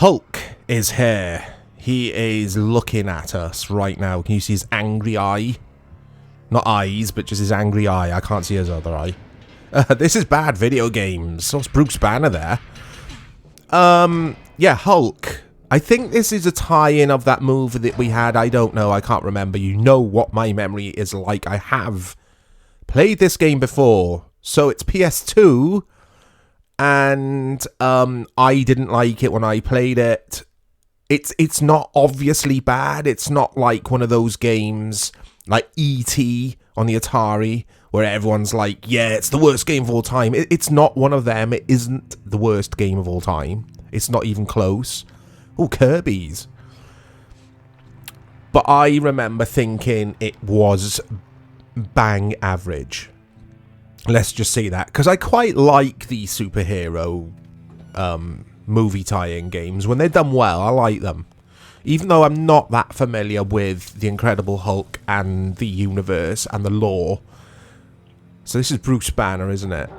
Hulk is here. He is looking at us right now. Can you see his angry eye? Not eyes, but just his angry eye. I can't see his other eye. This is bad video games. So it's Bruce Banner there. Yeah, Hulk. I think this is a tie-in of that movie that we had. I don't know. I can't remember. You know what my memory is like. I have played this game before. So it's PS2. And I didn't like it when I played it. It's not obviously bad. It's not like one of those games like E.T. on the Atari where everyone's like, yeah, it's the worst game of all time. It's not one of them. It isn't the worst game of all time. It's not even close. Oh, Kirby's. But I remember thinking it was bang average. Let's just say that. Because I quite like the superhero movie tie-in games. When they're done well, I like them. Even though I'm not that familiar with the Incredible Hulk and the universe and the lore. So this is Bruce Banner, isn't it?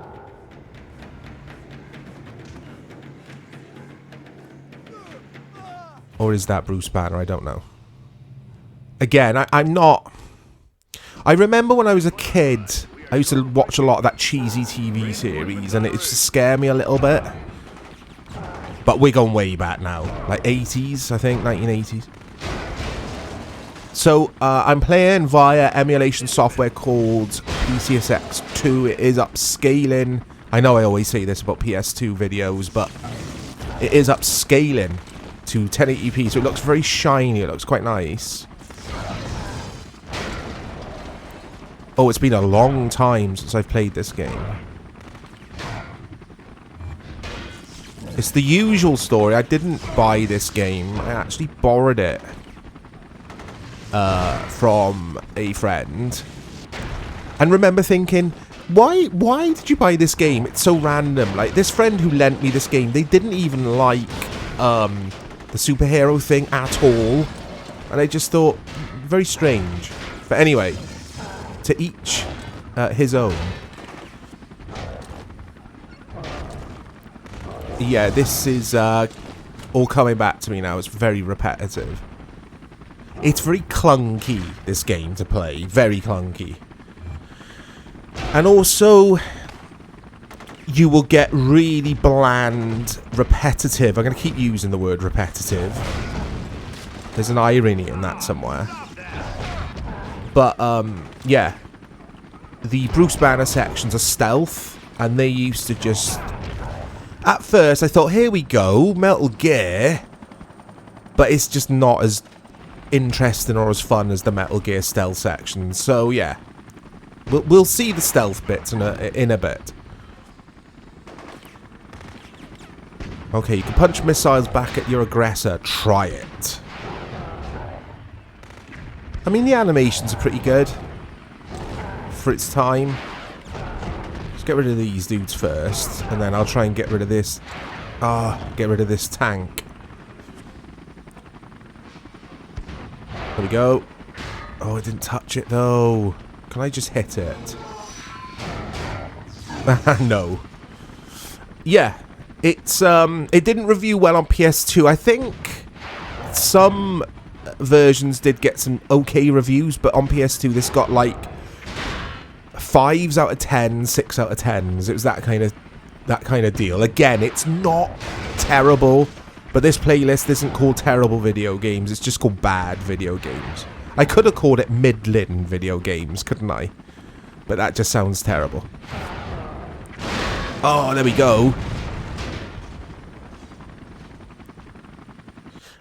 Or is that Bruce Banner? I don't know. Again, I'm not... I remember when I was a kid, I used to watch a lot of that cheesy TV series, and it used to scare me a little bit. But we're going way back now. Like 80s, I think, 1980s. So, I'm playing via emulation software called PCSX2. It is upscaling. I know I always say this about PS2 videos, but it is upscaling to 1080p, so it looks very shiny. It looks quite nice. Oh, it's been a long time since I've played this game. It's the usual story. I didn't buy this game. I actually borrowed it from a friend. And remember thinking, why did you buy this game? It's so random. Like, this friend who lent me this game, they didn't even like the superhero thing at all. And I just thought, very strange. But anyway, to each his own. Yeah, this is all coming back to me now. It's very repetitive. It's very clunky, this game, to play. Very clunky. And also, you will get really bland, repetitive. I'm going to keep using the word repetitive. There's an irony in that somewhere. But, yeah. The Bruce Banner sections are stealth, and they used to just... At first, I thought, here we go, Metal Gear. But it's just not as interesting or as fun as the Metal Gear stealth section. So, yeah. We'll see the stealth bits in a bit. Okay, you can punch missiles back at your aggressor. Try it. I mean, the animations are pretty good. For its time. Get rid of these dudes first, and then I'll try and get rid of this. Get rid of this tank. There we go. Oh, I didn't touch it though. Can I just hit it? No. Yeah, it's it didn't review well on PS2. I think some versions did get some okay reviews, but on PS2 this got like 5s out of 10, 6 out of 10s. It was that kind of deal. Again, it's not terrible, but this playlist isn't called terrible video games. It's just called bad video games. I could have called it middling video games, couldn't I? But that just sounds terrible. Oh, there we go.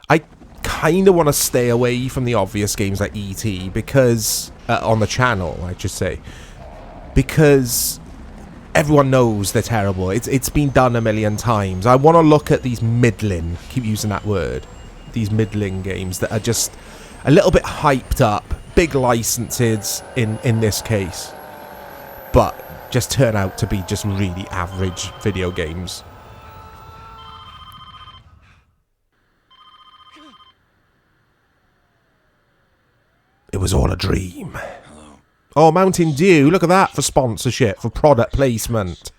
I kind of want to stay away from the obvious games like E.T. because on the channel, I should say. Because everyone knows they're terrible. It's been done a million times. I want to look at these middling, keep using that word, these middling games that are just a little bit hyped up, big licenses in this case, but just turn out to be just really average video games. It was all a dream. Oh, Mountain Dew, look at that for sponsorship, for product placement.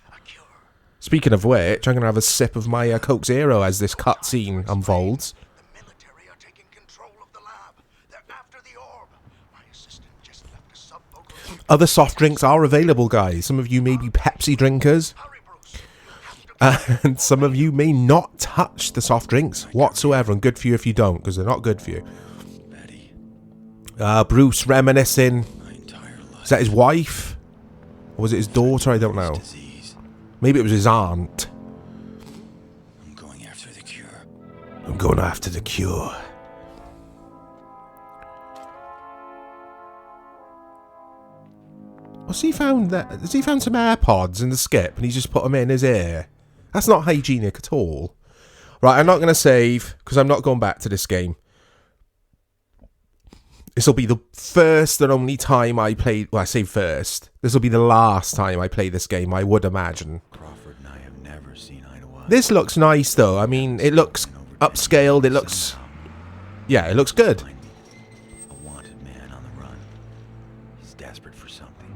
Speaking Speaking of which, I'm going to have a sip of my Coke Zero as this cutscene unfolds. The military are taking control of the lab. They're after the orb. My assistant just left a subvocal. Other soft drinks are available, guys. Some of you may be Pepsi drinkers. Hurry, Bruce. You have to And some of you may not touch the soft drinks whatsoever. And good for you if you don't, because they're not good for you. Betty, Bruce reminiscing. my entire life. Is that his wife? Or was it his daughter? I don't know. Disease. Maybe it was his aunt. I'm going after the cure. I'm going after the cure. Has he found that? Has he found some AirPods in the skip and he's just put them in his ear? That's not hygienic at all. Right, I'm not going to save because I'm not going back to this game. This will be the first and only time I play. Well, I say first. This will be the last time I play this game, I would imagine. Crawford and I have never seen eye to eye. This looks nice, though. I mean, it looks upscaled. It looks... Yeah, it looks good. A wanted man on the run. He's desperate for something.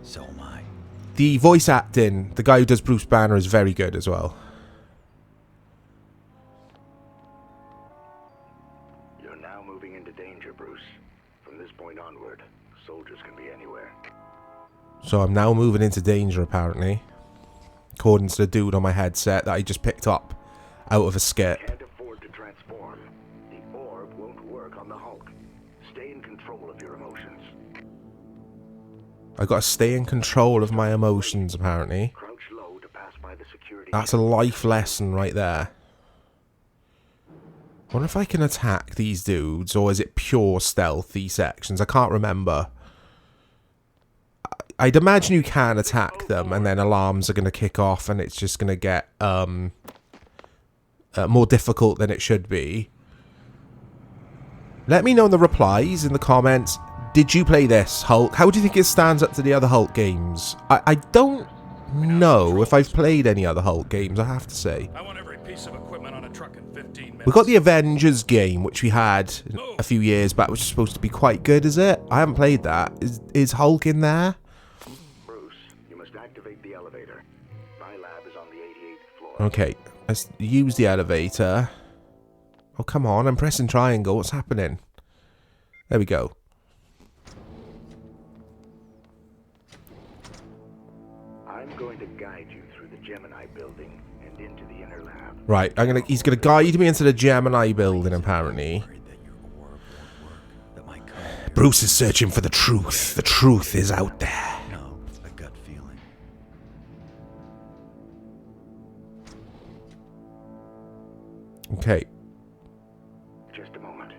So am I. The voice acting, the guy who does Bruce Banner, is very good as well. You're now moving into danger, Bruce. From this point onward, soldiers can be anywhere. So I'm now moving into danger, apparently. According to the dude on my headset that I just picked up out of a skip. Can't afford to transform. The orb won't work on the Hulk. Stay in control of your emotions. I got to stay in control of my emotions, apparently. Crouch low to pass by the security. That's a life lesson right there. I wonder if I can attack these dudes, or is it pure stealth, these sections? I can't remember. I'd imagine you can attack them, and then alarms are going to kick off, and it's just going to get more difficult than it should be. Let me know in the replies, in the comments. Did you play this, Hulk? How do you think it stands up to the other Hulk games? I don't know if I've played any other Hulk games, I have to say. I want every piece of equipment on a truck in 15 minutes. We got the Avengers game, which we had a few years back, which is supposed to be quite good, is it? I haven't played that. Is Hulk in there? Bruce, you must activate the elevator. My lab is on the 88th floor. Okay, let's use the elevator. Oh, come on, I'm pressing triangle. What's happening? There we go. I'm going to guide you through the Gemini building and into the inner lab. Right, he's gonna guide me into the Gemini building, apparently. Worried that your orb won't work. That my code. Bruce is searching for the truth. The truth is out there. No, a gut feeling. Okay. Just a moment.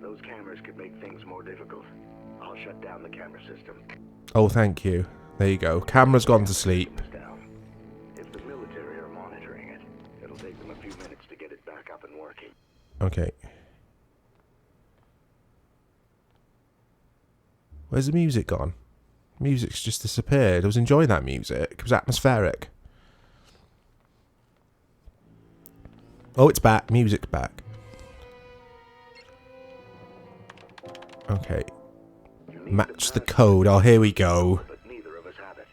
Those cameras could make things more difficult. I'll shut down the camera system. Oh, thank you. There you go. Camera's gone to sleep. It's down. If the military are monitoring it, it'll take them a few minutes to get it back up and working. Okay. Where's the music gone? Music's just disappeared. I was enjoying that music. It was atmospheric. Oh, it's back. Music's back. Okay. Match the code. Oh, here we go. But neither of us have it.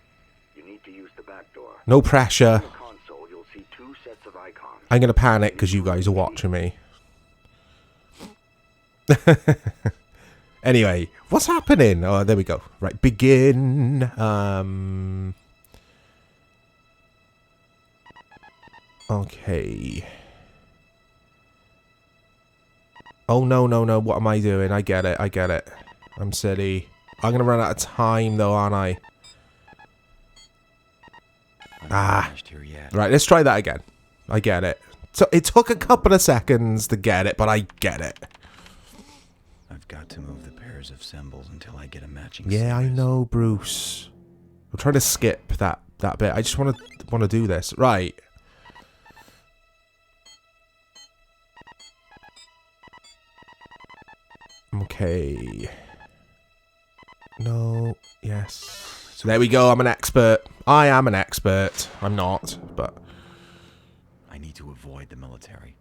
You need to use the back door. No pressure. On the console, you'll see two sets of icons. I'm going to panic because you guys are watching me. Anyway, what's happening? Oh, there we go. Right, begin. Okay. Oh, no, no, no. What am I doing? I get it. I get it. I'm silly. I'm going to run out of time, though, aren't I? I'm not finished here yet. Right, let's try that again. I get it. So it took a couple of seconds to get it, but I get it. I've got to move the pairs of symbols until I get a matching Yeah, I series. know, Bruce. I'm trying to skip that bit. I just want to do this. Right. Okay. No. Yes. So there we go. I'm an expert. I am an expert. I'm not, but... I need to avoid the military.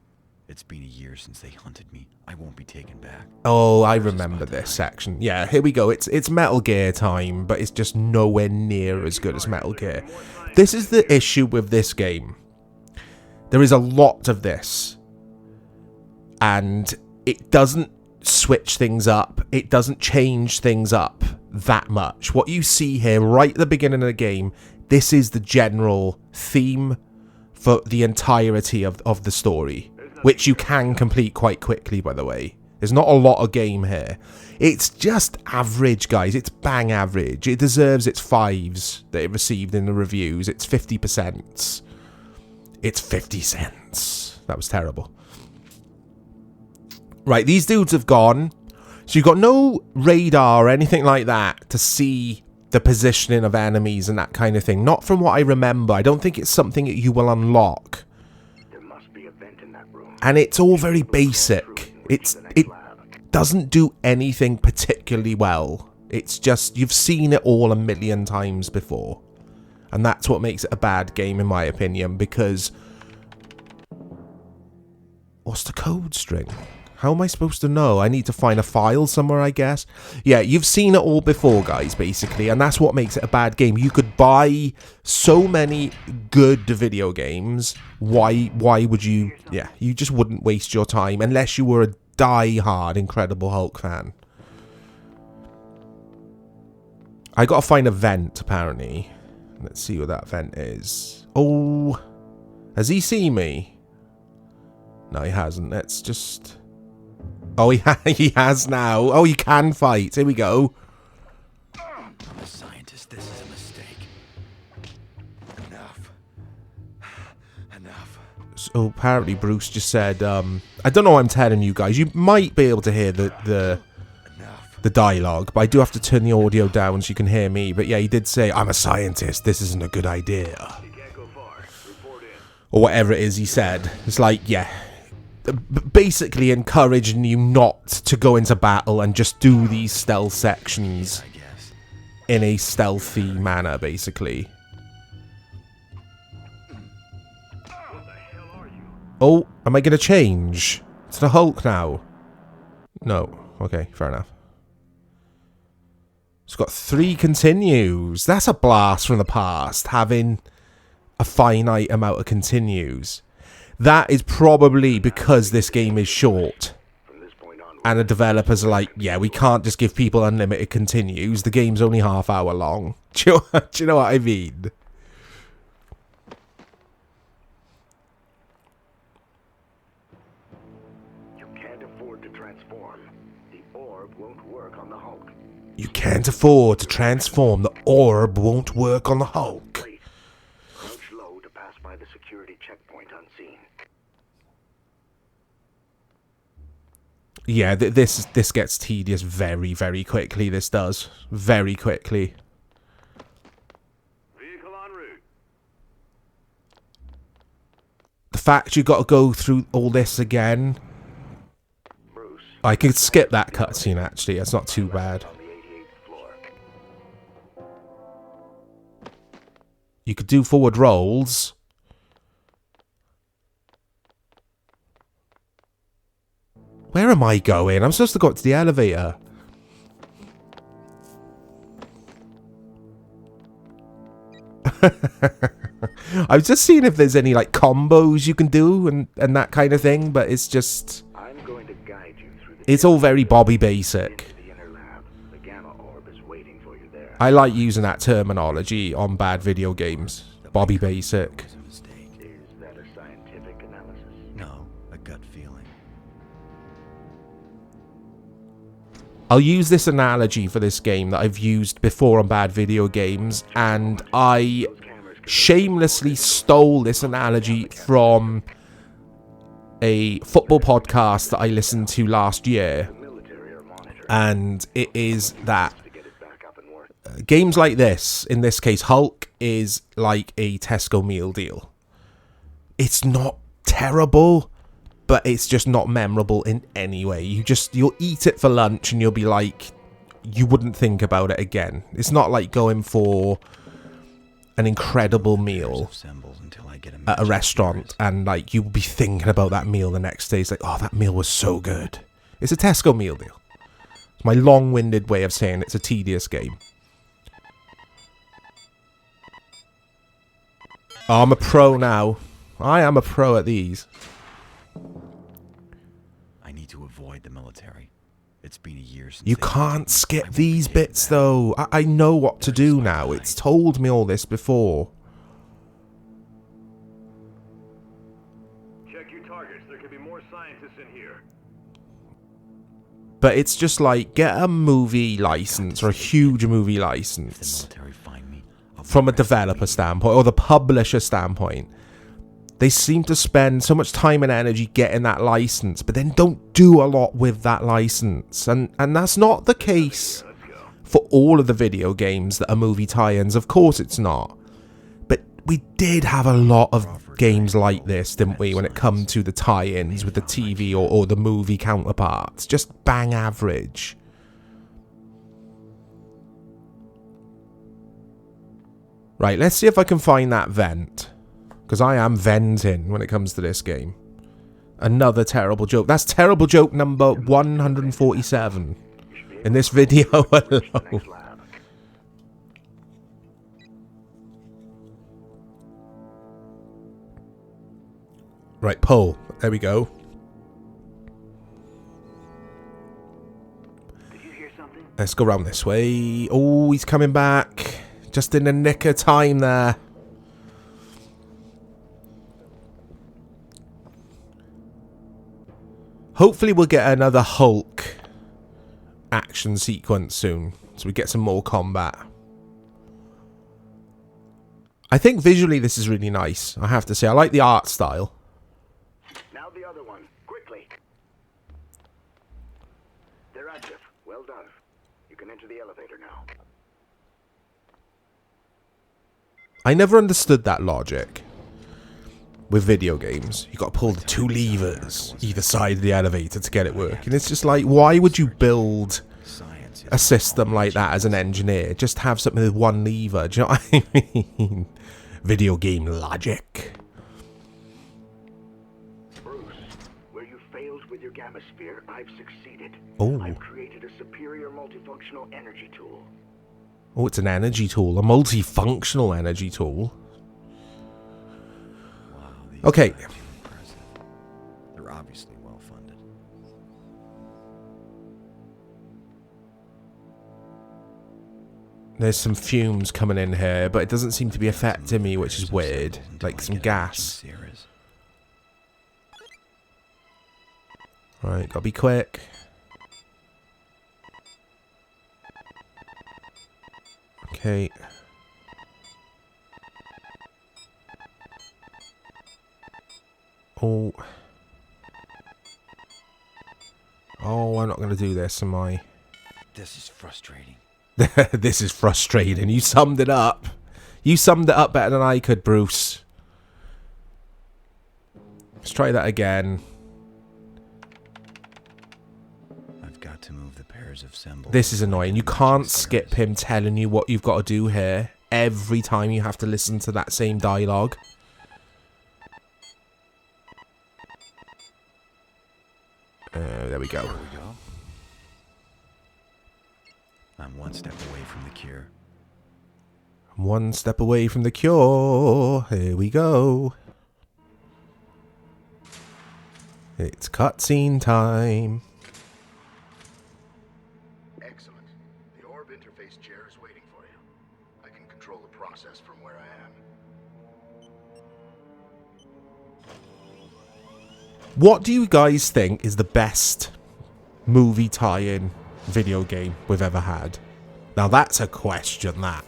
It's been a year since they hunted me. I won't be taken back. Oh, I remember this section. Yeah, here we go. It's Metal Gear time, but it's just nowhere near as good as Metal Gear. This is the issue with this game. There is a lot of this. And it doesn't switch things up. It doesn't change things up that much. What you see here right at the beginning of the game, this is the general theme for the entirety of the story, which you can complete quite quickly, by the way. There's not a lot of game here. It's just average, guys. It's bang average. It deserves its 5s that it received in the reviews. It's 50%. It's 50 cents. That was terrible. Right, these dudes have gone. So you've got no radar or anything like that to see the positioning of enemies and that kind of thing. Not from what I remember. I don't think it's something that you will unlock. There must be a vent in that room. And it's all very basic. It doesn't do anything particularly well. It's just, you've seen it all a million times before. And that's what makes it a bad game, in my opinion, because... What's the code string? How am I supposed to know? I need to find a file somewhere, I guess. Yeah, you've seen it all before, guys, basically. And that's what makes it a bad game. You could buy so many good video games. Why would you... Yeah, you just wouldn't waste your time unless you were a die-hard Incredible Hulk fan. I gotta find a vent, apparently. Let's see what that vent is. Oh, has he seen me? No, he hasn't. Let's just... Oh, he has now. Oh, he can fight. Here we go. I'm a scientist. This is a mistake. Enough. Enough. So apparently Bruce just said, I don't know what I'm telling you guys. You might be able to hear the dialogue, but I do have to turn the audio down so you can hear me. But yeah, he did say, I'm a scientist. This isn't a good idea. You can't go far. Report in. Or whatever it is he said. It's like, yeah. Basically encouraging you not to go into battle and just do these stealth sections I guess. in a stealthy manner, basically. What the hell are you? Oh, am I going to change to the Hulk now? No. Okay, fair enough. It's got 3 continues. That's a blast from the past, having a finite amount of continues. That is probably because this game is short. From this point on, And the developers are like, yeah, we can't just give people unlimited continues. The game's only half-hour long. Do you know what I mean? you can't afford to transform. The orb won't work on the Hulk. You can't afford to transform. The orb won't work on the Hulk. Wait. Crouch low to pass by the security checkpoint unseen. Yeah, this gets tedious very, very quickly. This does. Very quickly. Vehicle en route. The fact you got to go through all this again. Bruce. I could skip that cutscene, actually. It's not too bad. On the 88th floor. You could do forward rolls. Where am I going? I'm supposed to go up to the elevator. I've just seen if there's any like combos you can do and that kind of thing, but it's just... I'm going to guide you through the It's all very Bobby Basic. into the inner lab. The gamma orb is waiting for you there. I like using that terminology on bad video games. Bobby Basic. It's a mistake. Is that a scientific analysis? No, a gut feeling. I'll use this analogy for this game that I've used before on bad video games, and I shamelessly stole this analogy from a football podcast that I listened to last year, Military or monitor and it is that to get it back up and work. games like this, in this case Hulk, is like a Tesco meal deal. It's not terrible, but it's just not memorable in any way. You'll eat it for lunch and you'll be like, you wouldn't think about it again. It's not like going for an incredible meal at a restaurant, and like you'll be thinking about that meal the next day. It's like, oh, that meal was so good. It's a Tesco meal deal. It's my long-winded way of saying it's a tedious game. Oh, I'm a pro now. I am a pro at these. I need to avoid the military. It's been a year since You can't skip these bits, though. I know what to do now. It's told me all this before. Check your targets. There could be more scientists in here. But it's just like, get a movie license, or a huge movie license, from a developer standpoint, or the publisher standpoint. They seem to spend so much time and energy getting that license, but then don't do a lot with that license. And that's not the case for all of the video games that are movie tie-ins. Of course it's not. But we did have a lot of games like this, didn't we, when it comes to the tie-ins with the TV or the movie counterparts. Just bang average. Right, let's see if I can find that vent. Because I am venting when it comes to this game. Another terrible joke. That's terrible joke number 147 in this video alone. Right, pull. There we go. Did you hear something? Let's go around this way. Oh, he's coming back. Just in the nick of time there. Hopefully we'll get another Hulk action sequence soon, so we get some more combat. I think visually this is really nice, I have to say. I like the art style. Now the other one. Quickly. They're active. Well done. You can enter the elevator now. I never understood that logic with video games. You got to pull the two levers either side of the elevator to get it working. It's just like, why would you build a system like that as an engineer? Just have something with one lever. Do you know what I mean? Video game logic. Bruce, where you failed with your gamma sphere, I've succeeded. Oh. I've created a superior multifunctional energy tool. Oh, it's an energy tool. A multifunctional energy tool. Okay. They're obviously well funded. There's some fumes coming in here, but it doesn't seem to be affecting me, which is weird. Like some gas. Right, gotta be quick. Okay. Oh. Oh, I'm not going to do this, am I? This is frustrating. This is frustrating. You summed it up. You summed it up better than I could, Bruce. Let's try that again. I've got to move the pairs of symbols. This is annoying. You can't skip him telling you what you've got to do here. Every time you have to listen to that same dialogue. There we go. There we go. I'm one step away from the cure. I'm one step away from the cure. Here we go. It's cutscene time. Excellent. The orb interface chair is waiting for you. I can control the process from where I am. What do you guys think is the best movie tie-in video game we've ever had? Now that's a question, that.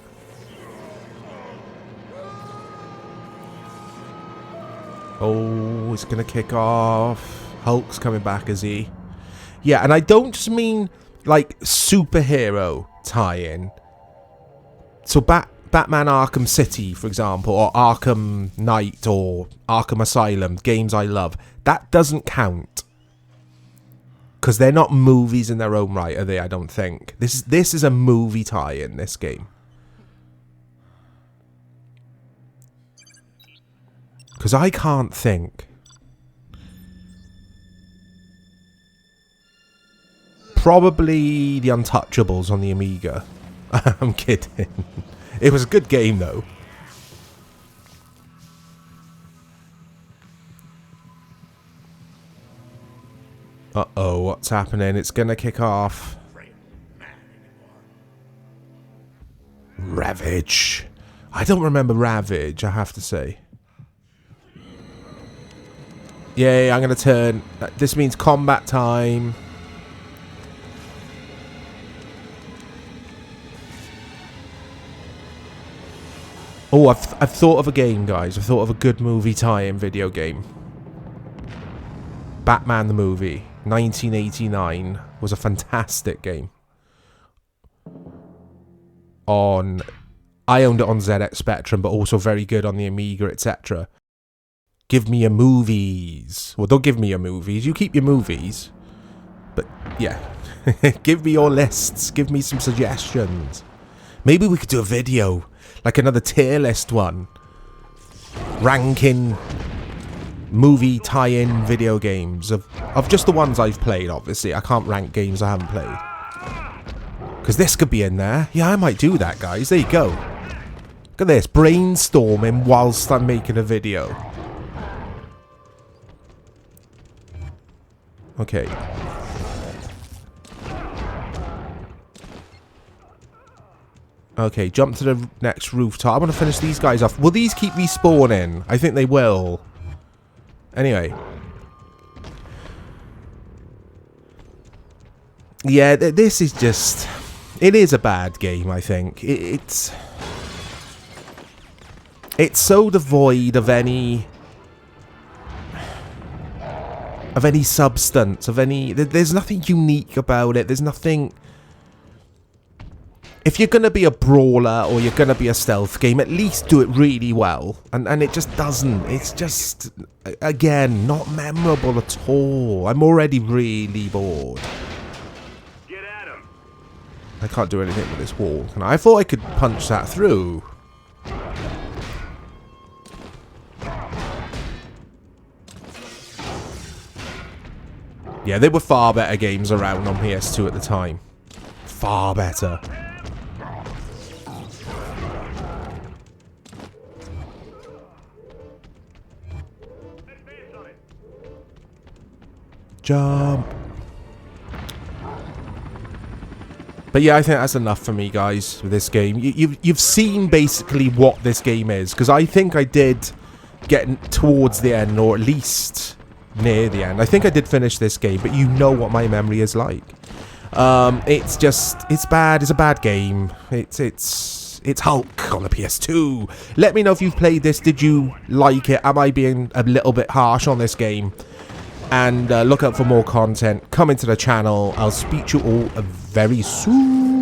Oh, it's gonna kick off. Hulk's coming back, is he? Yeah, and I don't just mean like superhero tie-in. So Batman Arkham City, for example, or Arkham Knight, or Arkham Asylum, games I love. That doesn't count. Because they're not movies in their own right, are they? I don't think. This is a movie tie-in, this game. Because I can't think. Probably the Untouchables on the Amiga. I'm kidding. It was a good game though. Uh-oh, what's happening? It's gonna kick off. Ravage. I don't remember Ravage, I have to say. Yay, I'm gonna turn. This means combat time. Oh, I've thought of a game, guys. I've thought of a good movie tie-in video game. Batman the movie, 1989, was a fantastic game. I owned it on ZX Spectrum, but also very good on the Amiga, etc. Give me your movies. Well, don't give me your movies. You keep your movies. But, yeah. Give me your lists. Give me some suggestions. Maybe we could do a video. Like another tier list one. Ranking movie tie-in video games. Of just the ones I've played, obviously. I can't rank games I haven't played. Because this could be in there. Yeah, I might do that, guys. There you go. Look at this. Brainstorming whilst I'm making a video. Okay. Okay, jump to the next rooftop. I want to finish these guys off. Will these keep respawning? I think they will. Anyway. Yeah, this is just... It is a bad game, I think. It's so devoid of any substance, of any... There's nothing unique about it. There's nothing... If you're going to be a brawler or you're going to be a stealth game, at least do it really well. And it just doesn't. It's just, again, not memorable at all. I'm already really bored. Get at him. I can't do anything with this wall, can I? I thought I could punch that through. Yeah, there were far better games around on PS2 at the time. Far better. Jump. But yeah, I think that's enough for me, guys, with this game. You've seen basically what this game is, because I think I did get towards the end, or at least near the end. I think I did finish this game, but you know what my memory is like. It's bad. It's a bad game. It's Hulk on the PS2. Let me know if you've played this. Did you like it? Am I being a little bit harsh on this game? And look out for more content coming to the channel. I'll speak to you all very soon.